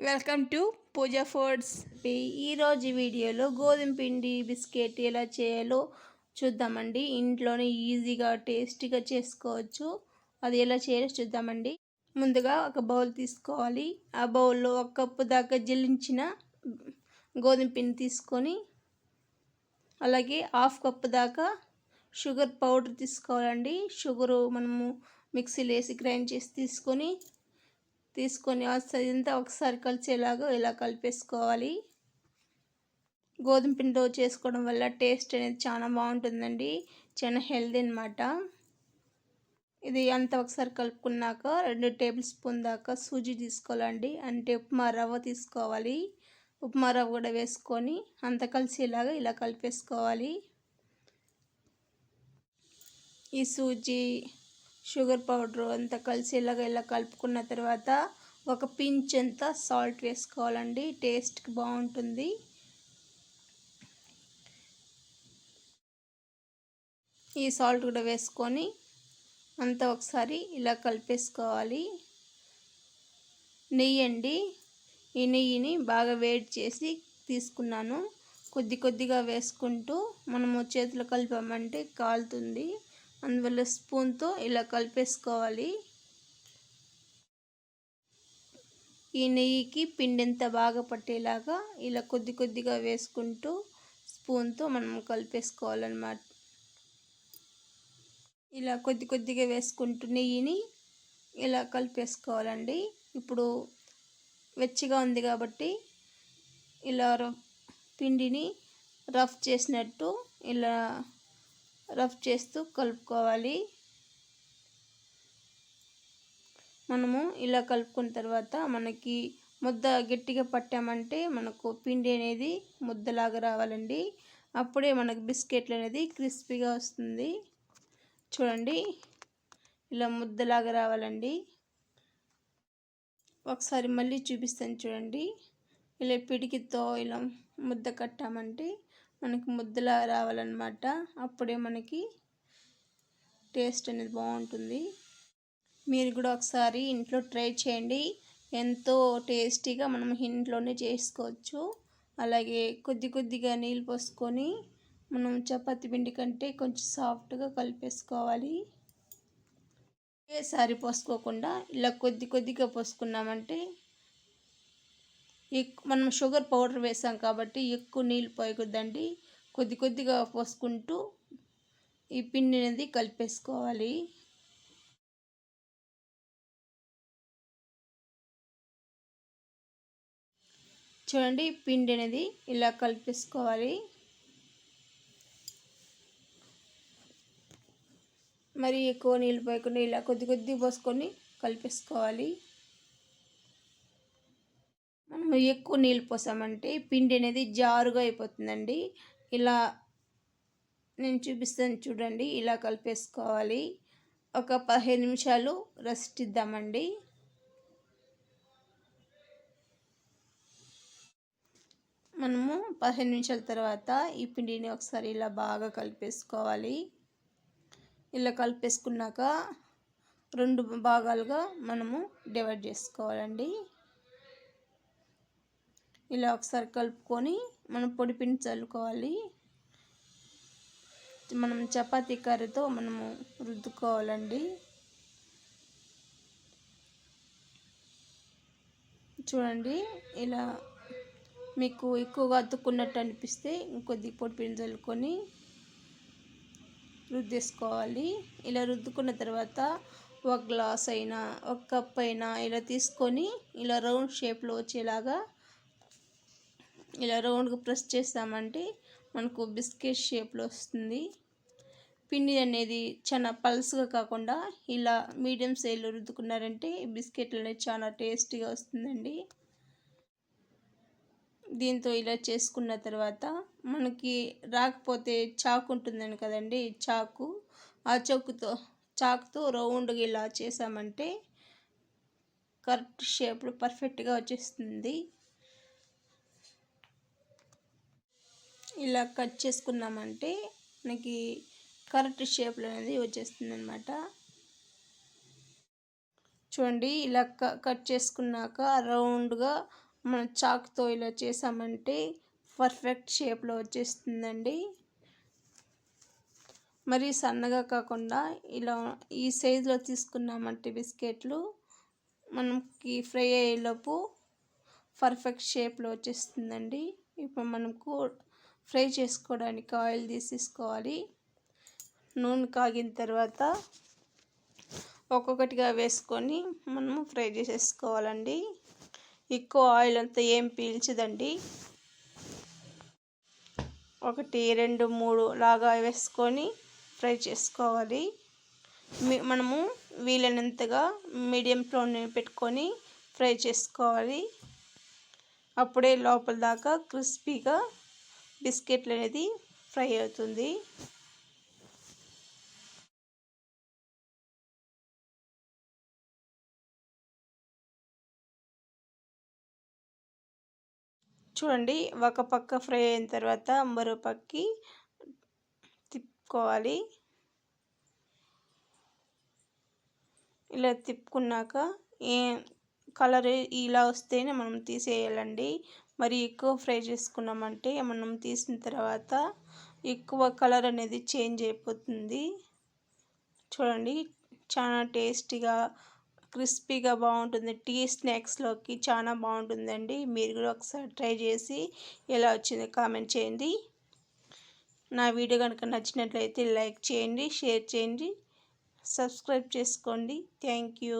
Welcome to Pooja foods. ఈరోజు వీడియోలో గోధుమ పిండి బిస్కెట్ ఎలా చేయాలో చూద్దామండి. ఇంట్లోనే ఈజీగా టేస్టీగా చేసుకోవచ్చు. అది ఎలా చేయాలో చూద్దామండి. ముందుగా ఒక బౌల్ తీసుకోవాలి. ఆ బౌల్లో 1 కప్పు దాకా జల్లించిన గోధుమ పిండి తీసుకొని, అలాగే 1/2 కప్పు దాకా షుగర్ పౌడర్ తీసుకోవాలండి. షుగరు మనము మిక్సీలో వేసి గ్రైండ్ చేసి తీసుకొని ఇదంతా ఒకసారి కలిసేలాగా ఇలా కలిపేసుకోవాలి. గోధుమ పిండితో చేసుకోవడం వల్ల టేస్ట్ అనేది చాలా బాగుంటుందండి. చాలా హెల్దీ అనమాట. ఇది అంతా ఒకసారి కలుపుకున్నాక 2 టేబుల్ స్పూన్ దాకా సూజీ తీసుకోవాలండి. అంటే ఉప్మా రవ్వ తీసుకోవాలి. ఉప్మా రవ్వ కూడా వేసుకొని అంత కలిసేలాగా ఇలా కలిపేసుకోవాలి. ఈ సూజీ షుగర్ పౌడర్ అంతా కలిసేలాగా ఇలా కలుపుకున్న తర్వాత ఒక పించ్ అంత సాల్ట్ వేసుకోవాలండి. టేస్ట్కి బాగుంటుంది. ఈ సాల్ట్ కూడా వేసుకొని అంతా ఒకసారి ఇలా కలిపేసుకోవాలి. నెయ్యి అండి. ఈ నెయ్యిని బాగా వేడి చేసి తీసుకున్నాను. కొద్దిగా వేసుకుంటూ మనము చేతిలో కలిపామంటే కాలుతుంది. అందువల్ల స్పూన్తో ఇలా కలిపేసుకోవాలి. ఈ నెయ్యికి పిండి ఎంత బాగా పట్టేలాగా ఇలా కొద్దిగా వేసుకుంటూ స్పూన్తో మనం కలిపేసుకోవాలన్నమాట. ఇలా కొద్దిగా వేసుకుంటూ నెయ్యిని ఇలా కలిపేసుకోవాలండి. ఇప్పుడు వెచ్చగా ఉంది కాబట్టి ఇలా పిండిని రఫ్ చేసినట్టు ఇలా రఫ్ చేస్తూ కలుపుకోవాలి. మనము ఇలా కలుపుకున్న తర్వాత మనకి ముద్ద గట్టిగా పట్టామంటే మనకు పిండి అనేది ముద్దలాగా రావాలండి. అప్పుడే మనకు బిస్కెట్లు అనేది క్రిస్పీగా వస్తుంది. చూడండి, ఇలా ముద్దలాగా రావాలండి. ఒకసారి మళ్ళీ చూపిస్తాను చూడండి. ఇలా పిడికితో ఇలా ముద్ద కట్టామంటే మనకి ముద్దలా రావాలన్నమాట. అప్పుడే మనకి టేస్ట్ అనేది బాగుంటుంది. మీరు కూడా ఒకసారి ఇంట్లో ట్రై చేయండి. ఎంతో టేస్టీగా మనం ఇంట్లోనే చేసుకోవచ్చు. అలాగే కొద్దిగా నీళ్ళు పోసుకొని మనం చపాతీ పిండి కంటే కొంచెం సాఫ్ట్గా కలిపేసుకోవాలి. ఒకేసారి పోసుకోకుండా ఇలా కొద్దిగా పోసుకున్నామంటే మనం షుగర్ పౌడర్ వేసాం కాబట్టి ఎక్కువ నీళ్ళు పోయకూడదండి. కొద్దిగా పోసుకుంటూ ఈ పిండి అనేది కలిపేసుకోవాలి. చూడండి, పిండి అనేది ఇలా కలిపేసుకోవాలి. మరి ఎక్కువ నీళ్ళు పోయకుండా ఇలా కొద్ది పోసుకొని కలిపేసుకోవాలి. మనం ఎక్కువ నీళ్ళు పోసామంటే పిండి అనేది జారుగా అయిపోతుందండి. ఇలా నేను చూపిస్తాను చూడండి. ఇలా కలిపేసుకోవాలి. ఒక 15 నిమిషాలు రెస్ట్ ఇద్దామండి. మనము 15 నిమిషాల తర్వాత ఈ పిండిని ఒకసారి ఇలా బాగా కలిపేసుకోవాలి. ఇలా కలిపేసుకున్నాక 2 భాగాలుగా మనము డివైడ్ చేసుకోవాలండి. ఇలా ఒకసారి కలుపుకొని మనం పొడి పిండి చల్లుకోవాలి. మనం చపాతీ కర్రతో మనము రుద్దుకోవాలండి. చూడండి, ఇలా మీకు ఎక్కువగా అతుక్కున్నట్టు అనిపిస్తే ఇంకొద్ది పొడి పిండి చల్లుకొని రుద్దేసుకోవాలి. ఇలా రుద్దుకున్న తర్వాత 1 గ్లాస్ అయినా 1 కప్ అయినా ఇలా తీసుకొని ఇలా రౌండ్ షేప్లో వచ్చేలాగా ఇలా రౌండ్గా ప్రెస్ చేస్తామంటే మనకు బిస్కెట్ షేప్లో వస్తుంది. పిండి అనేది చాలా పల్స్గా కాకుండా ఇలా మీడియం సైజులో రుద్దుకున్నారంటే బిస్కెట్లు అనేది చాలా టేస్టీగా వస్తుందండి. దీంతో ఇలా చేసుకున్న తర్వాత మనకి రాకపోతే చాకు ఉంటుందని కదండి, చాకు, ఆ చాకుతో రౌండ్గా ఇలా చేసామంటే కరెక్ట్ షేప్లో పర్ఫెక్ట్గా వచ్చేస్తుంది. ఇలా కట్ చేసుకున్నామంటే మనకి కరెక్ట్ షేప్లో అనేది వచ్చేస్తుంది అనమాట. చూడండి, ఇలా కట్ చేసుకున్నాక రౌండ్గా మన చాక్తో ఇలా చేసామంటే పర్ఫెక్ట్ షేప్లో వచ్చేస్తుందండి. మరి సన్నగా కాకుండా ఇలా ఈ సైజులో తీసుకున్నామంటే బిస్కెట్లు మనకి ఫ్రై అయ్యేలోపు పర్ఫెక్ట్ షేప్లో వచ్చేస్తుందండి. ఇప్పుడు మనకు ఫ్రై చేసుకోవడానికి ఆయిల్ తీసేసుకోవాలి. నూనె కాగిన తర్వాత ఒక్కొక్కటిగా వేసుకొని మనము ఫ్రై చేసేసుకోవాలండి. ఎక్కువ ఆయిల్ అంతా ఏం పీల్చదండి. 1, 2, 3 లాగా వేసుకొని ఫ్రై చేసుకోవాలి. మనము వీలైనంతగా మీడియం ఫ్లేమ్లో పెట్టుకొని ఫ్రై చేసుకోవాలి. అప్పుడే లోపల దాకా క్రిస్పీగా బిస్కెట్లు అనేది ఫ్రై అవుతుంది. చూడండి, ఒక పక్క ఫ్రై అయిన తర్వాత మరో పక్కకి తిప్పుకోవాలి. ఇలా తిప్పుకున్నాక కలర్ ఇలా వస్తేనే మనం తీసేయాలండి. మరి ఎక్కువ ఫ్రై చేసుకున్నామంటే మనం తీసిన తర్వాత ఎక్కువ కలర్ అనేది చేంజ్ అయిపోతుంది. చూడండి, చాలా టేస్టీగా క్రిస్పీగా బాగుంటుంది. టీ స్నాక్స్లోకి చాలా బాగుంటుందండి. మీరు కూడా ఒకసారి ట్రై చేసి ఎలా వచ్చిందో కామెంట్ చేయండి. నా వీడియో కనుక నచ్చినట్లయితే లైక్ చేయండి, షేర్ చేయండి, సబ్స్క్రైబ్ చేసుకోండి. Thank you.